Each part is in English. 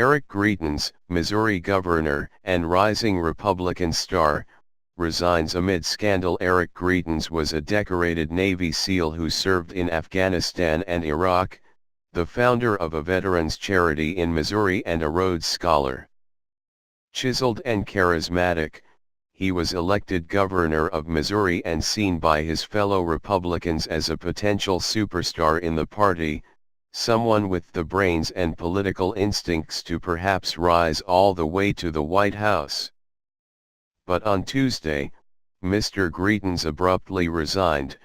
Eric Greitens, Missouri governor and rising Republican star, resigns amid scandal. Eric Greitens was a decorated Navy SEAL who served in Afghanistan and Iraq, the founder of a veterans charity in Missouri and a Rhodes Scholar. Chiseled and charismatic, he was elected governor of Missouri and seen by his fellow Republicans as a potential superstar in the party, someone with the brains and political instincts to perhaps rise all the way to the White House. But on Tuesday, Mr. Greitens abruptly resigned,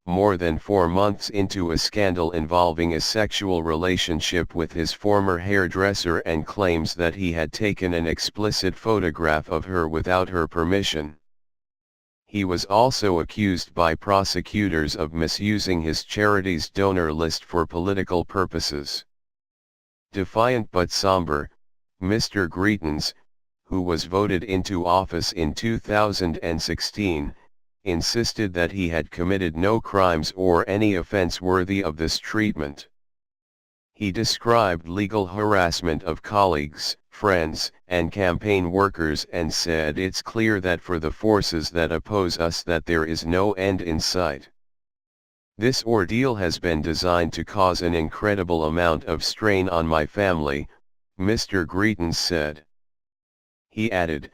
more than 4 months into a scandal involving a sexual relationship with his former hairdresser, and claims that he had taken an explicit photograph of her without her permission. He was also accused by prosecutors of misusing his charity's donor list for political purposes. Defiant but somber, Mr. Greitens, who was voted into office in 2016, insisted that he had committed no crimes or any offense worthy of this treatment. He described legal harassment of colleagues, friends, and campaign workers and said it's clear that for the forces that oppose us that there is no end in sight. This ordeal has been designed to cause an incredible amount of strain on my family, Mr. Greitens said. He added,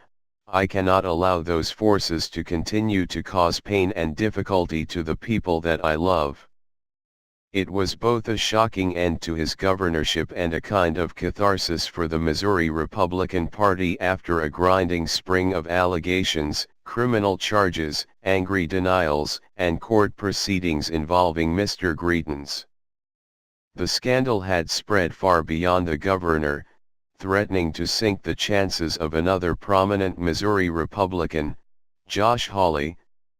I cannot allow those forces to continue to cause pain and difficulty to the people that I love. It was both a shocking end to his governorship and a kind of catharsis for the Missouri Republican Party after a grinding spring of allegations, criminal charges, angry denials, and court proceedings involving Mr. Greitens. The scandal had spread far beyond the governor, threatening to sink the chances of another prominent Missouri Republican, Josh Hawley,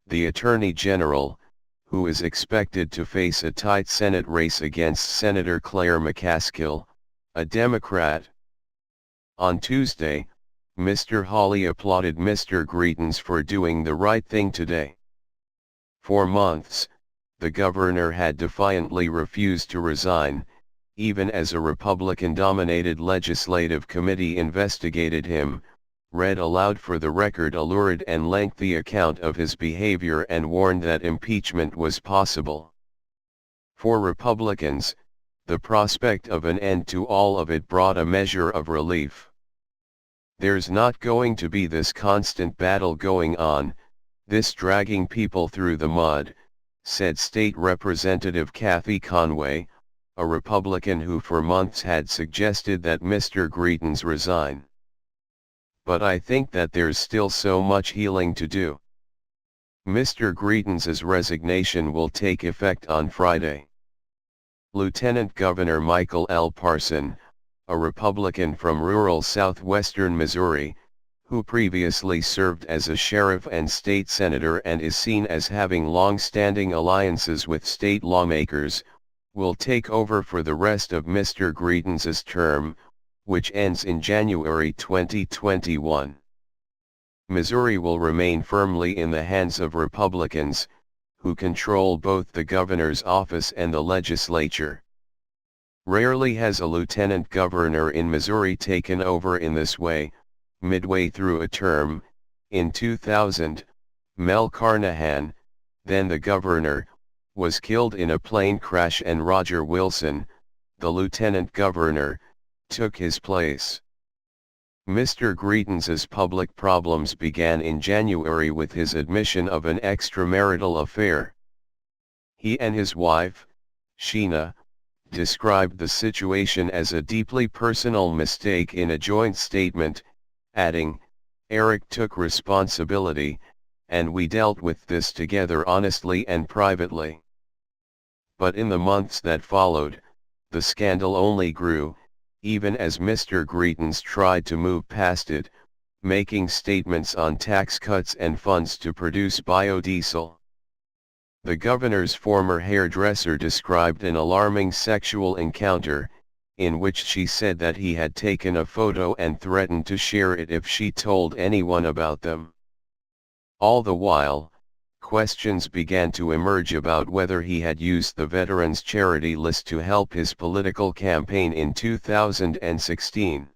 the Attorney General, who is expected to face a tight Senate race against Senator Claire McCaskill, a Democrat. On Tuesday, Mr. Hawley applauded Mr. Greitens for doing the right thing today. For months, the governor had defiantly refused to resign, even as a Republican-dominated legislative committee investigated him, read aloud for the record a lurid and lengthy account of his behavior and warned that impeachment was possible. For Republicans, the prospect of an end to all of it brought a measure of relief. There's not going to be this constant battle going on, this dragging people through the mud, said State Representative Kathy Conway, a Republican who for months had suggested that Mr. Greitens resign. But I think that there's still so much healing to do. Mr. Greitens' resignation will take effect on Friday. Lieutenant Governor Michael L. Parson, a Republican from rural southwestern Missouri, who previously served as a sheriff and state senator and is seen as having long-standing alliances with state lawmakers, will take over for the rest of Mr. Greitens' term, which ends in January 2021. Missouri will remain firmly in the hands of Republicans, who control both the governor's office and the legislature. Rarely has a lieutenant governor in Missouri taken over in this way. Midway through a term, in 2000, Mel Carnahan, then the governor, was killed in a plane crash and Roger Wilson, the lieutenant governor, took his place. Mr. Greitens' public problems began in January with his admission of an extramarital affair. He and his wife, Sheena, described the situation as a deeply personal mistake in a joint statement, adding, "Eric took responsibility, and we dealt with this together honestly and privately." But in the months that followed, the scandal only grew, even as Mr. Greitens tried to move past it, making statements on tax cuts and funds to produce biodiesel. The governor's former hairdresser described an alarming sexual encounter, in which she said that he had taken a photo and threatened to share it if she told anyone about them. All the while, questions began to emerge about whether he had used the Veterans Charity list to help his political campaign in 2016.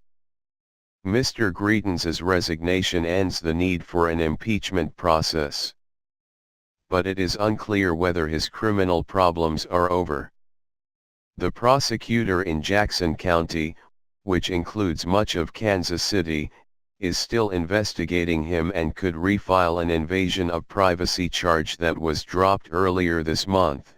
Mr. Greitens' resignation ends the need for an impeachment process. But it is unclear whether his criminal problems are over. The prosecutor in Jackson County, which includes much of Kansas City, is still investigating him and could refile an invasion of privacy charge that was dropped earlier this month,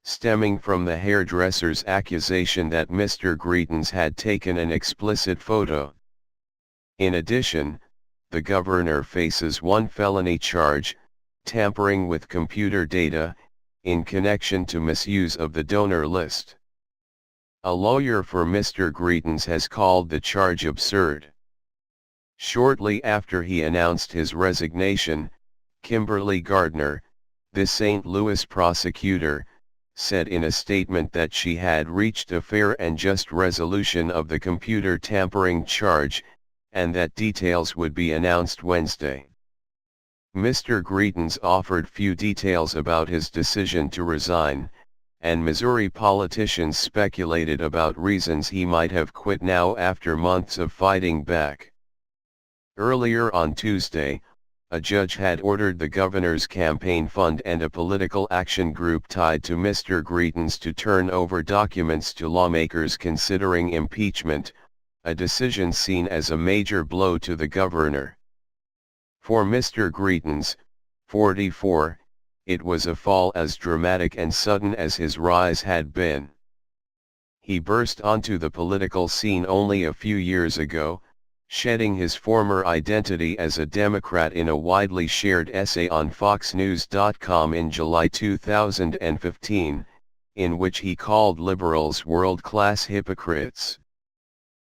stemming from the hairdresser's accusation that Mr. Greitens had taken an explicit photo. In addition, the governor faces one felony charge, tampering with computer data, in connection to misuse of the donor list. A lawyer for Mr. Greitens has called the charge absurd. Shortly after he announced his resignation, Kimberly Gardner, the St. Louis prosecutor, said in a statement that she had reached a fair and just resolution of the computer tampering charge, and that details would be announced Wednesday. Mr. Greitens offered few details about his decision to resign, and Missouri politicians speculated about reasons he might have quit now after months of fighting back. Earlier on Tuesday, a judge had ordered the governor's campaign fund and a political action group tied to Mr. Greitens to turn over documents to lawmakers considering impeachment, a decision seen as a major blow to the governor. For Mr. Greitens, 44, it was a fall as dramatic and sudden as his rise had been. He burst onto the political scene only a few years ago, shedding his former identity as a Democrat in a widely shared essay on FoxNews.com in July 2015, in which he called liberals world-class hypocrites.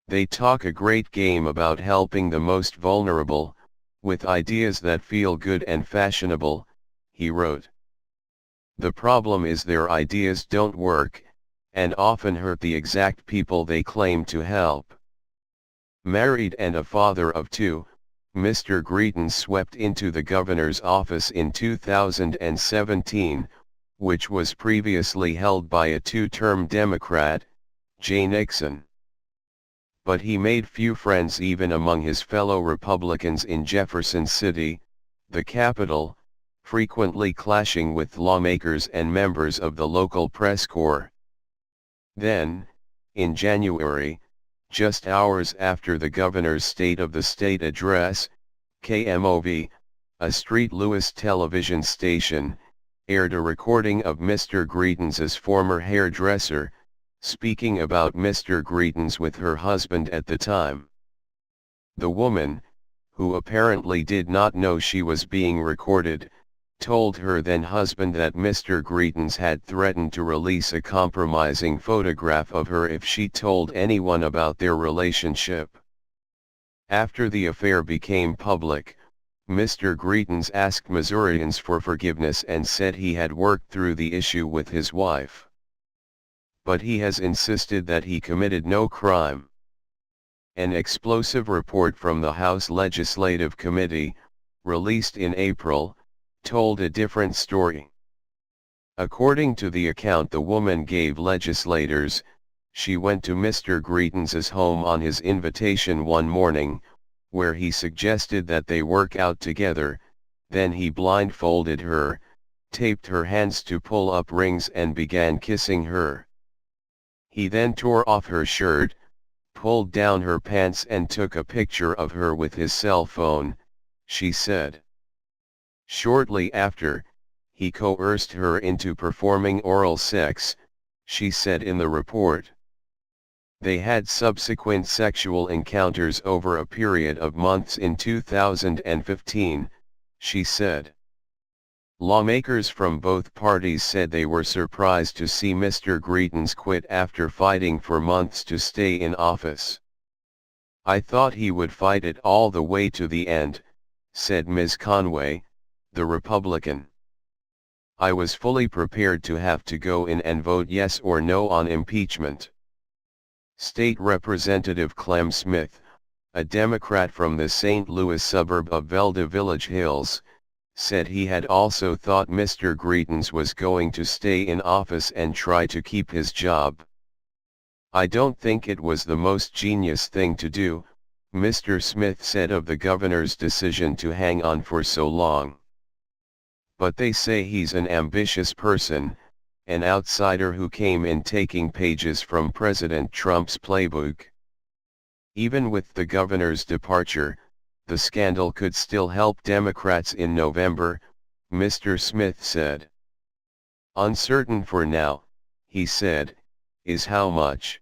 They talk a great game about helping the most vulnerable, with ideas that feel good and fashionable, he wrote. The problem is their ideas don't work, and often hurt the exact people they claim to help. Married and a father of two, Mr. Greitens swept into the governor's office in 2017, which was previously held by a two-term Democrat, Jay Nixon. But he made few friends even among his fellow Republicans in Jefferson City, the capital, frequently clashing with lawmakers and members of the local press corps. Then, in January, just hours after the governor's State of the State address, KMOV, a St. Louis television station, aired a recording of Mr. Greitens' former hairdresser, speaking about Mr. Greitens with her husband at the time. The woman, who apparently did not know she was being recorded, told her then husband that Mr. Greitens had threatened to release a compromising photograph of her if she told anyone about their relationship. After the affair became public, Mr. Greitens asked Missourians for forgiveness and said he had worked through the issue with his wife. But he has insisted that he committed no crime. An explosive report from the House Legislative Committee, released in April, told a different story. According to the account the woman gave legislators, she went to Mr. Greitens' home on his invitation one morning, where he suggested that they work out together, then he blindfolded her, taped her hands to pull-up rings and began kissing her. He then tore off her shirt, pulled down her pants and took a picture of her with his cell phone, she said. Shortly after, he coerced her into performing oral sex, she said in the report. They had subsequent sexual encounters over a period of months in 2015, she said. Lawmakers from both parties said they were surprised to see Mr. Greitens quit after fighting for months to stay in office. I thought he would fight it all the way to the end, said Ms. Conway, the Republican. I was fully prepared to have to go in and vote yes or no on impeachment. State Representative Clem Smith, a Democrat from the St. Louis suburb of Velda Village Hills, said he had also thought Mr. Greitens was going to stay in office and try to keep his job. I don't think it was the most genius thing to do, Mr. Smith said of the governor's decision to hang on for so long. But they say he's an ambitious person, an outsider who came in taking pages from President Trump's playbook. Even with the governor's departure, the scandal could still help Democrats in November, Mr. Smith said. Uncertain for now, he said, is how much.